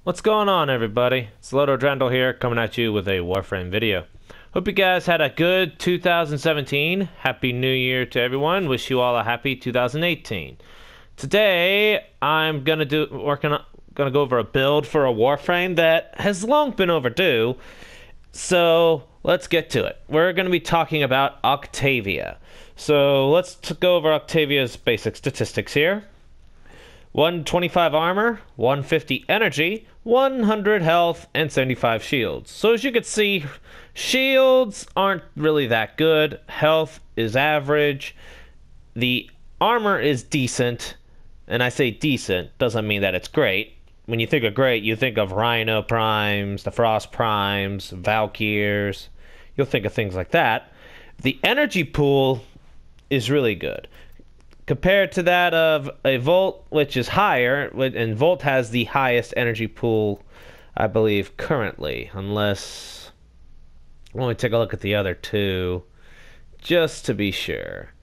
What's going on, everybody? It's Loto-Drandel here, coming at you with a Warframe video. Hope you guys had a good 2017. Happy New Year to everyone. Wish you all a happy 2018. Today, I'm gonna go over a build for a Warframe that has long been overdue. So let's get to it. We're gonna be talking about Octavia. So let's go over Octavia's basic statistics here. 125 armor, 150 energy, 100 health, and 75 shields. So as you can see, shields aren't really that good. Health is average. The armor is decent. And I say decent, doesn't mean that it's great. When you think of great, you think of Rhino Primes, the Frost Primes, Valkyrs. You'll think of things like that. The energy pool is really good. Compared to that of a Volt, which is higher, and Volt has the highest energy pool, I believe, currently. Unless, let me take a look at the other two, just to be sure.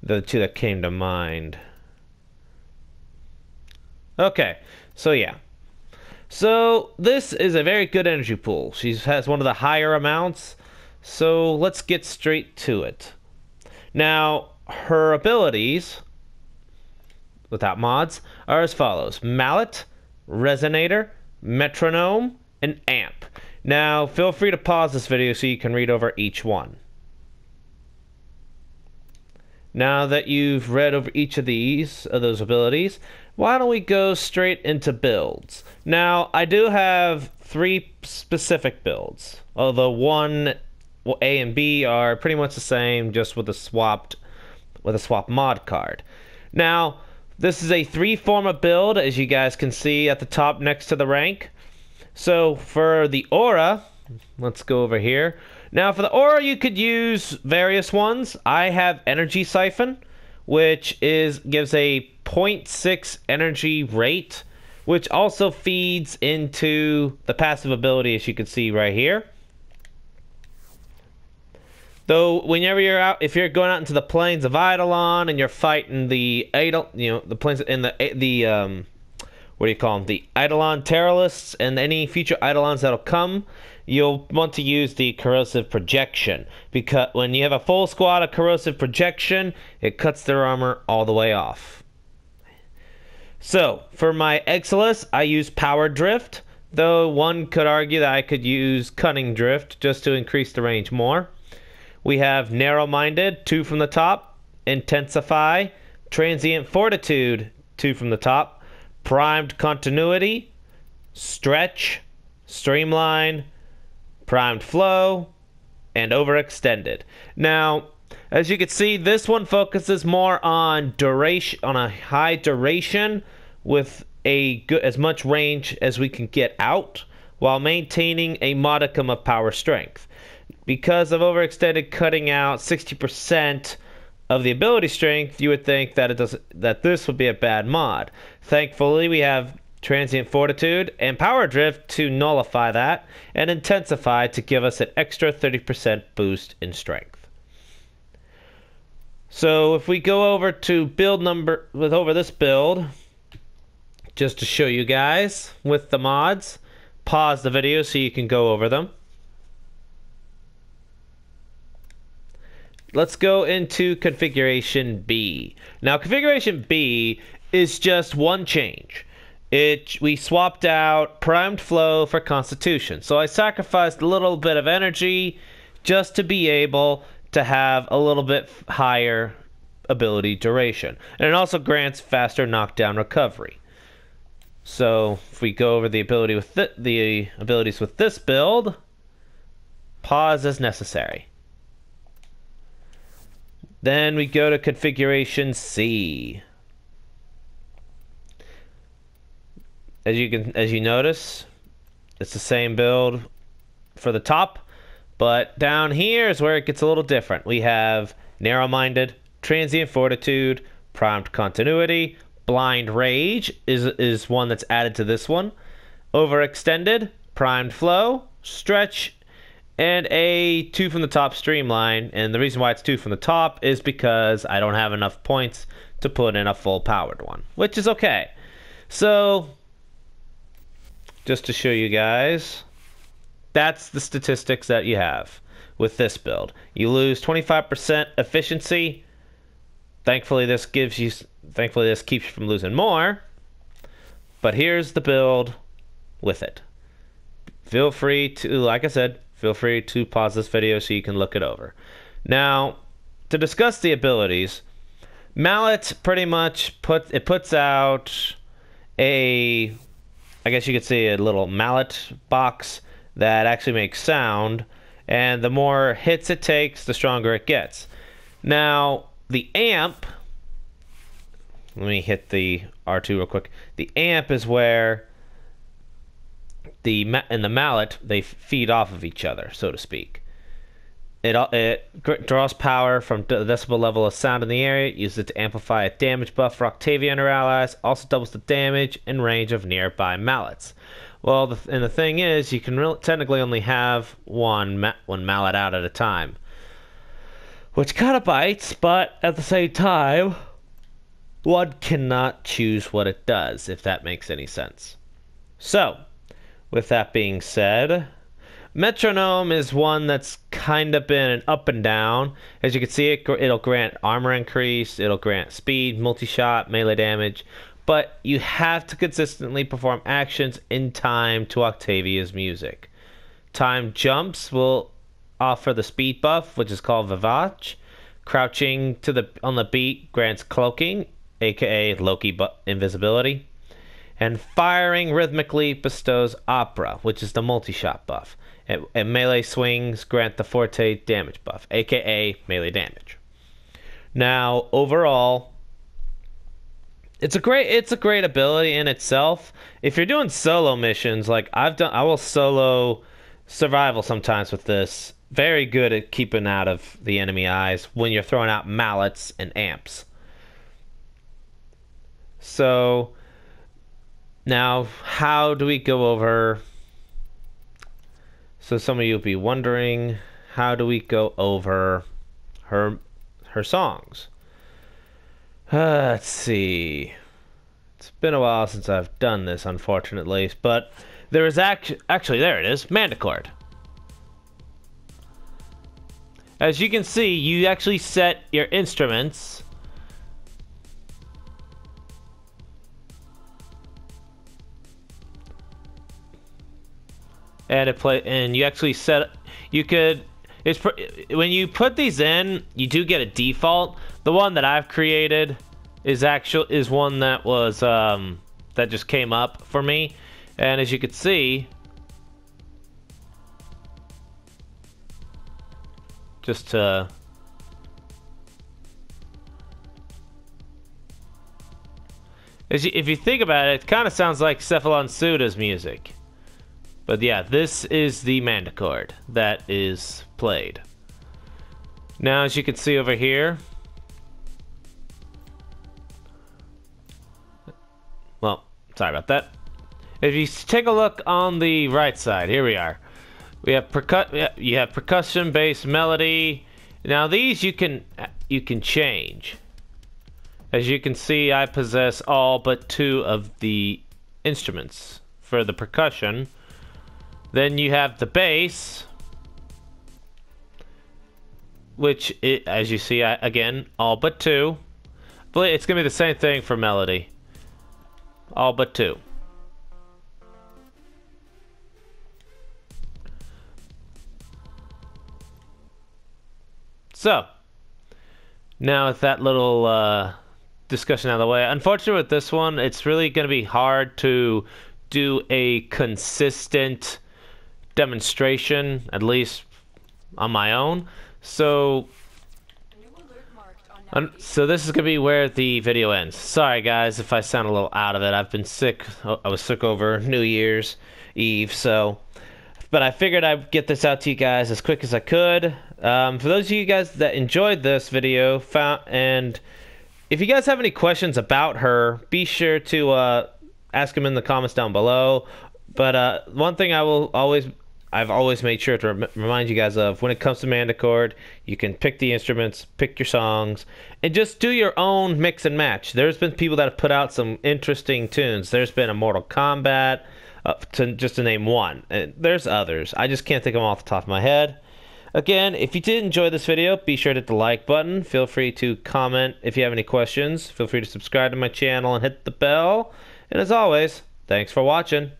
The two that came to mind. Okay, so yeah. So this is a very good energy pool. She has one of the higher amounts, so let's get straight to it. Now, her abilities, without mods, are as follows: Mallet, Resonator, Metronome, and Amp. Now, feel free to pause this video so you can read over each one. Now that you've read over each of those abilities, why don't we go straight into builds? Now, I do have 3 specific builds, although one, A and B, are pretty much the same, just with a swap mod card. Now, this is a 3-forma build, as you guys can see at the top next to the rank. So for the aura, let's go over here. Now for the aura, you could use various ones. I have Energy Siphon, which gives a 0.6 energy rate, which also feeds into the passive ability, as you can see right here. Though, whenever you're out, if you're going out into the plains of Eidolon and you're fighting the the plains in the what do you call them? The Eidolon Terrorists and any future Eidolons that'll come, you'll want to use the corrosive projection, because when you have a full squad of corrosive projection, it cuts their armor all the way off. So for my Exilus, I use Power Drift, though one could argue that I could use Cunning Drift just to increase the range more. We have Narrow-Minded, 2 from the top, Intensify, Transient Fortitude, 2 from the top, Primed Continuity, Stretch, Streamline, Primed Flow, and Overextended. Now, as you can see, this one focuses more on duration, on a high duration with as much range as we can get out, while maintaining a modicum of power strength. Because of Overextended cutting out 60% of the ability strength, you would think that this would be a bad mod. Thankfully, we have Transient Fortitude and Power Drift to nullify that, and Intensify to give us an extra 30% boost in strength. So if we go over to over this build, just to show you guys with the mods, pause the video so you can go over them. Let's go into Configuration B. Now, Configuration B is just one change. We swapped out Primed Flow for Constitution. So I sacrificed a little bit of energy just to be able to have a little bit higher ability duration. And it also grants faster knockdown recovery. So if we go over the abilities with this build, pause as necessary. Then we go to Configuration C. As you notice, it's the same build for the top, but down here is where it gets a little different. We have Narrow-Minded, Transient Fortitude, Primed Continuity, Blind Rage is one that's added to this one, Overextended, Primed Flow, Stretch, and a 2 from the top Streamline. And the reason why it's 2 from the top is because I don't have enough points to put in a full powered one, which is okay. So just to show you guys. That's the statistics that you have with this build. You lose 25% efficiency. Thankfully, this keeps you from losing more. But here's the build with it. Feel free to, like I said, feel free to pause this video so you can look it over. Now, to discuss the abilities, Mallet pretty much puts out a, I guess you could say, a little mallet box that actually makes sound, and the more hits it takes, the stronger it gets. Now, the amp, let me hit the R2 real quick. The amp is where the mallet, they feed off of each other, so to speak. It draws power from the decibel level of sound in the area, uses it to amplify a damage buff for Octavia and her allies, also doubles the damage and range of nearby mallets. Well, the thing is, you can technically only have one mallet out at a time, which kind of bites, but at the same time, one cannot choose what it does, if that makes any sense. So, with that being said, Metronome is one that's kind of been an up and down. As you can see, it'll grant armor increase, it'll grant speed, multi-shot, melee damage, but you have to consistently perform actions in time to Octavia's music. Time jumps will offer the speed buff, which is called Vivace. Crouching on the beat grants cloaking, aka Loki invisibility. And firing rhythmically bestows Opera, which is the multi-shot buff. And melee swings grant the Forte damage buff, aka melee damage. Now, overall, it's a great ability in itself. If you're doing solo missions, like I will solo survival sometimes with this. Very good at keeping out of the enemy eyes when you're throwing out mallets and amps. So, now, how do we go over... So some of you will be wondering, how do we go over her songs? Let's see. It's been a while since I've done this, unfortunately, but there is actually there it is, Manticord. As you can see, you actually set your instruments. And you actually set, when you put these in, you do get a default. The one that I've created is one that was that just came up for me, and as you can see, if you think about it, it kind of sounds like Cephalon Suda's music. But yeah, this is the Manticord that is played. Now, as you can see over here, well, sorry about that. If you take a look on the right side, here we are. We have you have percussion-based melody. Now these you can change. As you can see, I possess all but 2 of the instruments for the percussion. Then you have the bass, which, as you see, again, all but 2. But it's going to be the same thing for melody. All but 2. So, now with that little discussion out of the way, unfortunately with this one, it's really going to be hard to do a consistent demonstration, at least on my own. So this is gonna be where the video ends. Sorry guys if I sound a little out of it. I've been sick. I was sick over New Year's Eve, but I figured I'd get this out to you guys as quick as I could. For those of you guys that enjoyed this video, and if you guys have any questions about her, be sure to ask them in the comments down below. But one thing I will always I've always made sure to remind you guys of when it comes to Manticore, you can pick the instruments, pick your songs, and just do your own mix and match. There's been people that have put out some interesting tunes. There's been a Mortal Kombat, just to name one. And there's others. I just can't think of them off the top of my head. Again, if you did enjoy this video, be sure to hit the like button. Feel free to comment if you have any questions. Feel free to subscribe to my channel and hit the bell. And as always, thanks for watching.